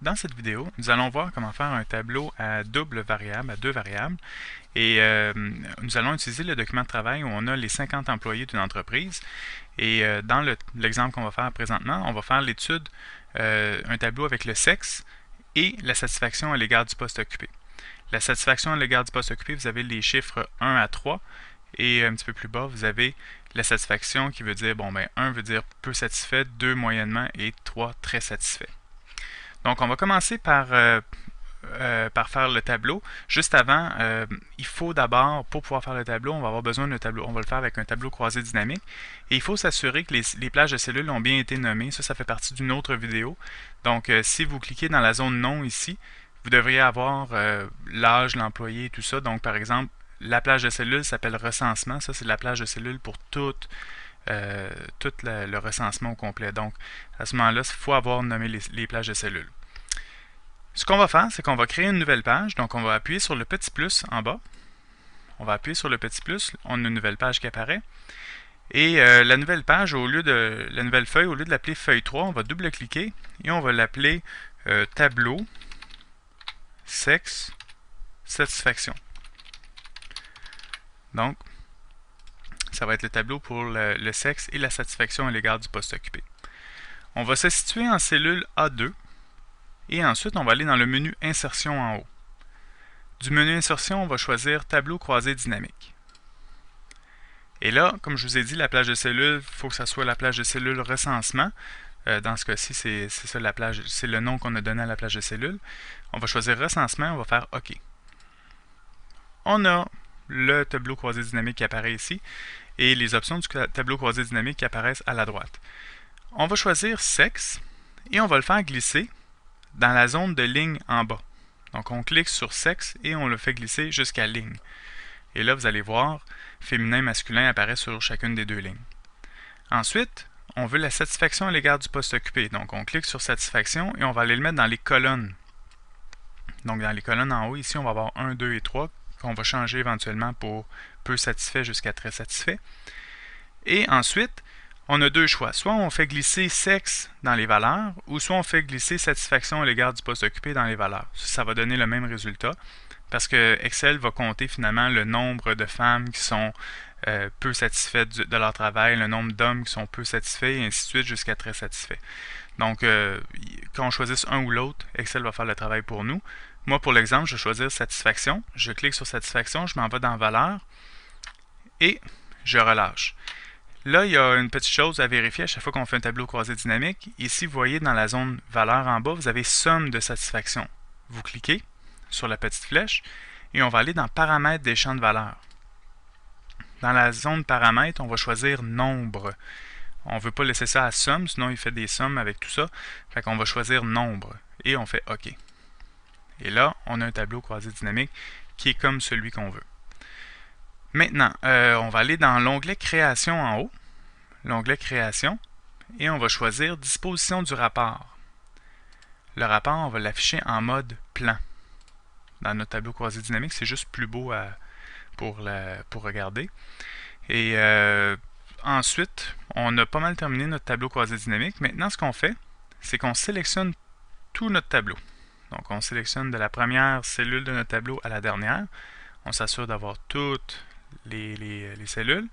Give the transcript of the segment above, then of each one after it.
Dans cette vidéo, nous allons voir comment faire un tableau à double variable, à deux variables. Et nous allons utiliser le document de travail où on a les 50 employés d'une entreprise. Et dans l'exemple qu'on va faire présentement, on va faire l'étude, un tableau avec le sexe et la satisfaction à l'égard du poste occupé. La satisfaction à l'égard du poste occupé, vous avez les chiffres 1 à 3. Et un petit peu plus bas, vous avez la satisfaction qui veut dire, 1 veut dire peu satisfait, 2 moyennement et 3 très satisfait. Donc, on va commencer par faire le tableau. Juste avant, il faut d'abord, pour pouvoir faire le tableau, on va avoir besoin d'un tableau. On va le faire avec un tableau croisé dynamique. Et il faut s'assurer que les plages de cellules ont bien été nommées. Ça fait partie d'une autre vidéo. Donc, si vous cliquez dans la zone nom ici, vous devriez avoir l'âge, l'employé, tout ça. Donc, par exemple, la plage de cellules s'appelle recensement. Ça, c'est la plage de cellules pour tout le recensement au complet. Donc, à ce moment-là, il faut avoir nommé les plages de cellules. Ce qu'on va faire, c'est qu'on va créer une nouvelle page. Donc, on va appuyer sur le petit plus en bas. On va appuyer sur le petit plus. On a une nouvelle page qui apparaît. Et la nouvelle page, la nouvelle feuille, au lieu de l'appeler feuille 3, on va double-cliquer et on va l'appeler tableau sexe satisfaction. Donc, ça va être le tableau pour le sexe et la satisfaction à l'égard du poste occupé. On va se situer en cellule A2 et ensuite on va aller dans le menu Insertion en haut. Du menu Insertion, on va choisir Tableau croisé dynamique. Et là, comme je vous ai dit, la plage de cellules, il faut que ça soit la plage de cellules recensement. Dans ce cas-ci, c'est ça la plage, c'est le nom qu'on a donné à la plage de cellules. On va choisir recensement, on va faire OK. On a le tableau croisé dynamique qui apparaît ici et les options du tableau croisé dynamique qui apparaissent à la droite. On va choisir sexe et on va le faire glisser dans la zone de ligne en bas. Donc on clique sur sexe et on le fait glisser jusqu'à ligne. Et là vous allez voir, féminin, masculin apparaît sur chacune des deux lignes. Ensuite, on veut la satisfaction à l'égard du poste occupé. Donc on clique sur satisfaction et on va aller le mettre dans les colonnes. Donc dans les colonnes en haut, ici on va avoir 1, 2 et 3 qu'on va changer éventuellement pour peu satisfait jusqu'à très satisfait. Et ensuite, on a deux choix. Soit on fait glisser sexe dans les valeurs, ou soit on fait glisser satisfaction à l'égard du poste occupé dans les valeurs. Ça va donner le même résultat, parce que Excel va compter finalement le nombre de femmes qui sont peu satisfaites de leur travail, le nombre d'hommes qui sont peu satisfaits, et ainsi de suite jusqu'à très satisfaits. Donc, quand on choisisse un ou l'autre, Excel va faire le travail pour nous. Moi, pour l'exemple, je vais choisir satisfaction. Je clique sur satisfaction, je m'en vais dans valeurs, et je relâche. Là, il y a une petite chose à vérifier à chaque fois qu'on fait un tableau croisé dynamique. Ici, vous voyez dans la zone valeur en bas, vous avez somme de satisfaction. Vous cliquez sur la petite flèche et on va aller dans paramètres des champs de valeur. Dans la zone paramètres, on va choisir nombre. On ne veut pas laisser ça à somme, sinon il fait des sommes avec tout ça. Fait qu'on va choisir nombre et on fait OK. Et là, on a un tableau croisé dynamique qui est comme celui qu'on veut. Maintenant, on va aller dans l'onglet Création en haut, l'onglet Création, et on va choisir Disposition du rapport. Le rapport, on va l'afficher en mode plan. Dans notre tableau croisé dynamique, c'est juste plus beau pour regarder. Et ensuite, on a pas mal terminé notre tableau croisé dynamique. Maintenant, ce qu'on fait, c'est qu'on sélectionne tout notre tableau. Donc, on sélectionne de la première cellule de notre tableau à la dernière. On s'assure d'avoir toutes les cellules.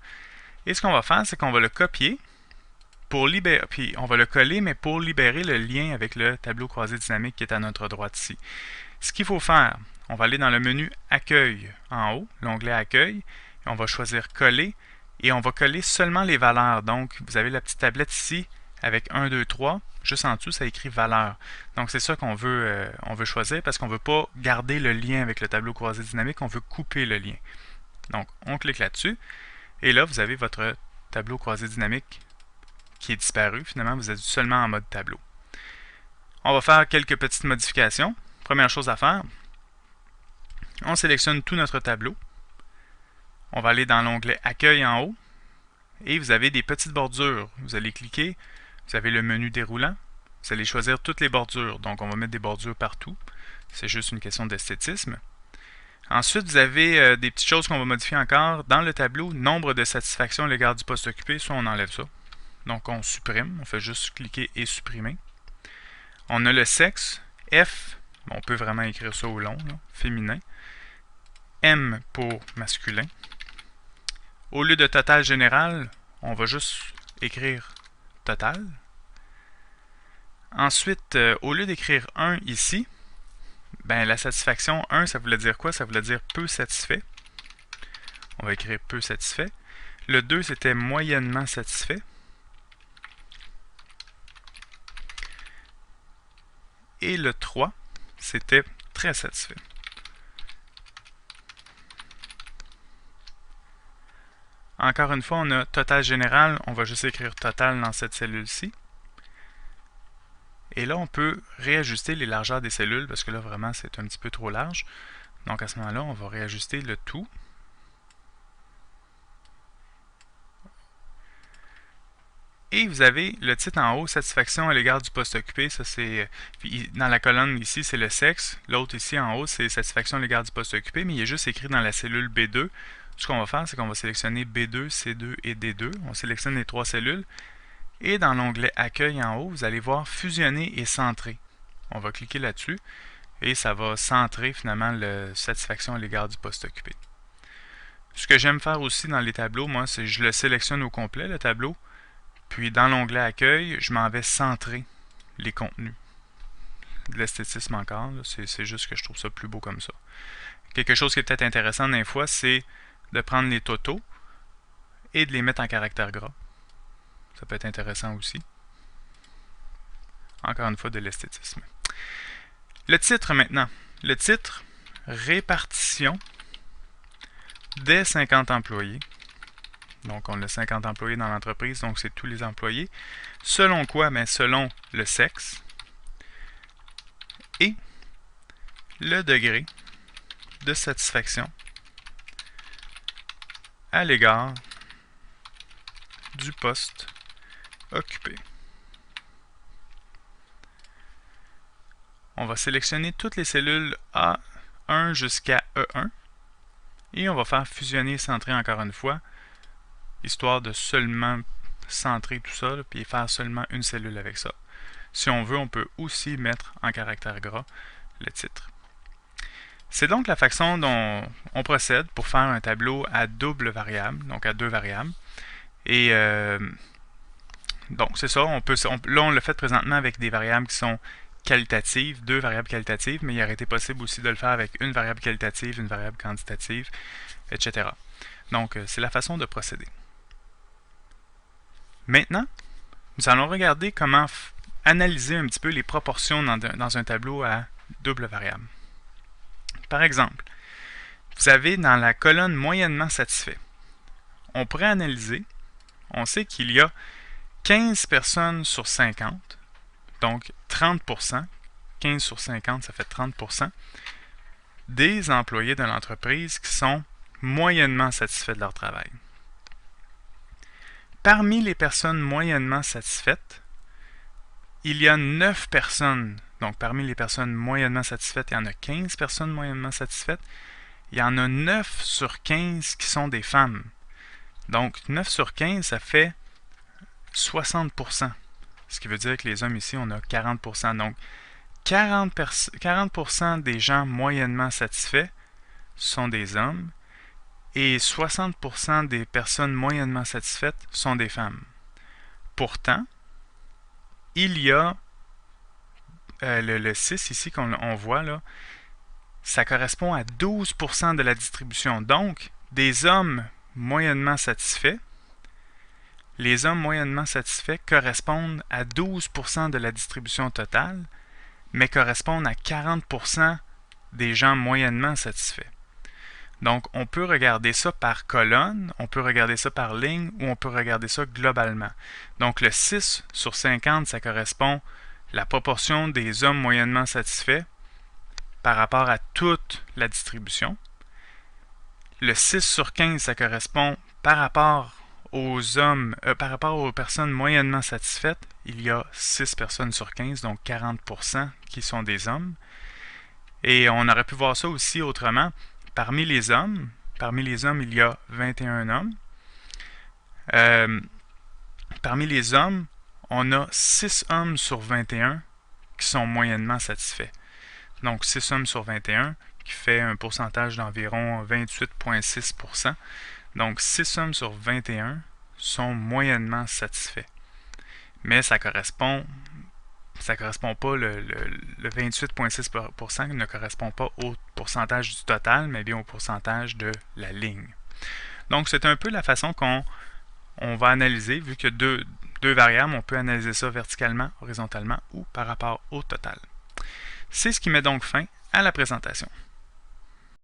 Et ce qu'on va faire, c'est qu'on va le copier pour libérer, puis on va le coller, mais pour libérer le lien avec le tableau croisé dynamique qui est à notre droite ici. Ce qu'il faut faire, on va aller dans le menu Accueil en haut, l'onglet Accueil, et on va choisir Coller, et on va coller seulement les valeurs. Donc, vous avez la petite tablette ici avec 1, 2, 3. Juste en dessous, ça écrit valeur. Donc, c'est ça qu'on veut, choisir parce qu'on ne veut pas garder le lien avec le tableau croisé dynamique, on veut couper le lien. Donc, on clique là-dessus. Et là, vous avez votre tableau croisé dynamique qui est disparu. Finalement, vous êtes seulement en mode tableau. On va faire quelques petites modifications. Première chose à faire, on sélectionne tout notre tableau. On va aller dans l'onglet Accueil en haut. Et vous avez des petites bordures. Vous allez cliquer. Vous avez le menu déroulant. Vous allez choisir toutes les bordures. Donc, on va mettre des bordures partout. C'est juste une question d'esthétisme. Ensuite, vous avez des petites choses qu'on va modifier encore. Dans le tableau, nombre de satisfaction à l'égard du poste occupé, soit on enlève ça. Donc, on supprime. On fait juste cliquer et supprimer. On a le sexe F, on peut vraiment écrire ça au long, là, féminin. M pour masculin. Au lieu de total général, on va juste écrire total. Ensuite, au lieu d'écrire 1 ici, ben, la satisfaction 1, ça voulait dire quoi? Ça voulait dire peu satisfait. On va écrire peu satisfait. Le 2, c'était moyennement satisfait. Et le 3, c'était très satisfait. Encore une fois, on a total général. On va juste écrire total dans cette cellule-ci. Et là, on peut réajuster les largeurs des cellules parce que là, vraiment, c'est un petit peu trop large. Donc, à ce moment-là, on va réajuster le tout. Et vous avez le titre en haut, satisfaction à l'égard du poste occupé. Ça, c'est dans la colonne ici, c'est le sexe. L'autre ici en haut, c'est satisfaction à l'égard du poste occupé, mais il est juste écrit dans la cellule B2. Ce qu'on va faire, c'est qu'on va sélectionner B2, C2 et D2. On sélectionne les trois cellules. Et dans l'onglet Accueil en haut, vous allez voir Fusionner et centrer. On va cliquer là-dessus et ça va centrer finalement la satisfaction à l'égard du poste occupé. Ce que j'aime faire aussi dans les tableaux, moi, c'est que je le sélectionne au complet, le tableau. Puis dans l'onglet Accueil, je m'en vais centrer les contenus. De l'esthétisme encore, c'est juste que je trouve ça plus beau comme ça. Quelque chose qui est peut-être intéressant des fois, c'est de prendre les totaux et de les mettre en caractère gras. Ça peut être intéressant aussi. Encore une fois, de l'esthétisme. Le titre maintenant. Le titre, répartition des 50 employés. Donc, on a 50 employés dans l'entreprise, donc c'est tous les employés. Selon quoi? Bien, selon le sexe et le degré de satisfaction à l'égard du poste occupé. On va sélectionner toutes les cellules A1 jusqu'à E1 et on va faire fusionner et centrer encore une fois, histoire de seulement centrer tout ça, puis faire seulement une cellule avec ça. Si on veut, on peut aussi mettre en caractère gras le titre. C'est donc la façon dont on procède pour faire un tableau à double variable, donc à deux variables. Et donc c'est ça, là on l'a fait présentement avec des variables qui sont qualitatives, deux variables qualitatives, mais il aurait été possible aussi de le faire avec une variable qualitative, une variable quantitative, etc. Donc c'est la façon de procéder. Maintenant, nous allons regarder comment analyser un petit peu les proportions dans un tableau à double variable. Par exemple, vous avez dans la colonne moyennement satisfait. On pourrait analyser, on sait qu'il y a 15 personnes sur 50, donc 30%, 15 sur 50, ça fait 30%, des employés de l'entreprise qui sont moyennement satisfaits de leur travail. Parmi les personnes moyennement satisfaites, il y a 9 personnes. Donc, parmi les personnes moyennement satisfaites, il y en a 15 personnes moyennement satisfaites. Il y en a 9 sur 15 qui sont des femmes. Donc, 9 sur 15, ça fait 60%. Ce qui veut dire que les hommes ici, on a 40%. Donc, 40% des gens moyennement satisfaits sont des hommes et 60% des personnes moyennement satisfaites sont des femmes. Pourtant, il y a le 6 ici qu'on voit là, ça correspond à 12% de la distribution. Donc, des hommes moyennement satisfaits, les hommes moyennement satisfaits correspondent à 12% de la distribution totale, mais correspondent à 40% des gens moyennement satisfaits. Donc, on peut regarder ça par colonne, on peut regarder ça par ligne, ou on peut regarder ça globalement. Donc, le 6 sur 50, ça correspond à la proportion des hommes moyennement satisfaits par rapport à toute la distribution. Le 6 sur 15, ça correspond par rapport par rapport aux personnes moyennement satisfaites, il y a 6 personnes sur 15, donc 40% qui sont des hommes. Et on aurait pu voir ça aussi autrement. Parmi les hommes, il y a 21 hommes. Parmi les hommes, on a 6 hommes sur 21 qui sont moyennement satisfaits. Donc 6 sommes sur 21, qui fait un pourcentage d'environ 28,6%. Donc 6 sommes sur 21 sont moyennement satisfaits. Mais ça correspond pas, le 28,6% ne correspond pas au pourcentage du total, mais bien au pourcentage de la ligne. Donc, c'est un peu la façon qu'on va analyser, vu qu'il y a deux variables, on peut analyser ça verticalement, horizontalement ou par rapport au total. C'est ce qui met donc fin à la présentation.